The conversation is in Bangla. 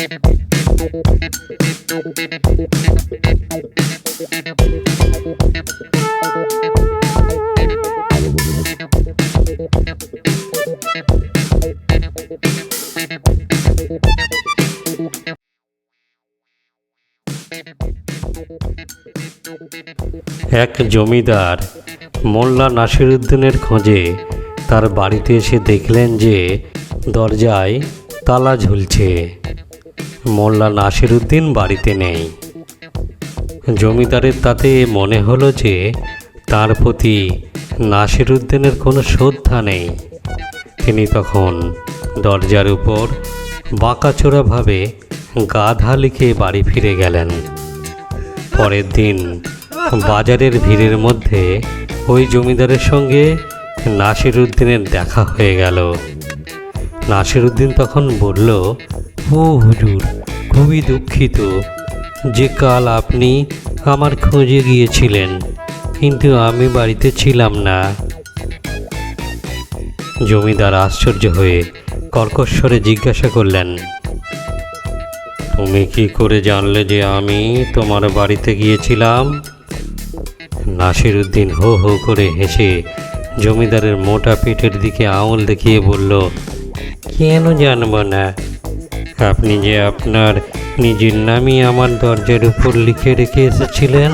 এক জমিদার মোল্লা নাসিরউদ্দিনের খোঁজে তার বাড়িতে এসে দেখলেন যে দরজায় তালা ঝুলছে। মোল্লা নাসিরউদ্দিন বাড়িতে নেই। জমিদারের তাতে মনে হলো যে তার প্রতি নাসিরউদ্দিনের কোনো শ্রদ্ধা নেই। তিনি তখন দরজার উপর বাঁকাচোরাভাবে গাধা লিখে বাড়ি ফিরে গেলেন। পরের দিন বাজারের ভিড়ের মধ্যে ওই জমিদারের সঙ্গে নাসিরউদ্দিনের দেখা হয়ে গেল। নাসিরউদ্দিন তখন বলল, ও হুজুর, খুবই দুঃখিত যে কাল আপনি আমার খোঁজে গিয়েছিলেন, কিন্তু আমি বাড়িতে ছিলাম না। জমিদার আশ্চর্য হয়ে কর্কশ্বরে জিজ্ঞাসা করলেন, তুমি কি করে জানলে যে আমি তোমার বাড়িতে গিয়েছিলাম? নাসিরউদ্দিন হো হো করে হেসে জমিদারের মোটা পেটের দিকে আঙুল দেখিয়ে বলল, কেন জানব না? আপনি যে আপনার নিজের নামই আমার দরজার উপর লিখে রেখে এসেছিলেন।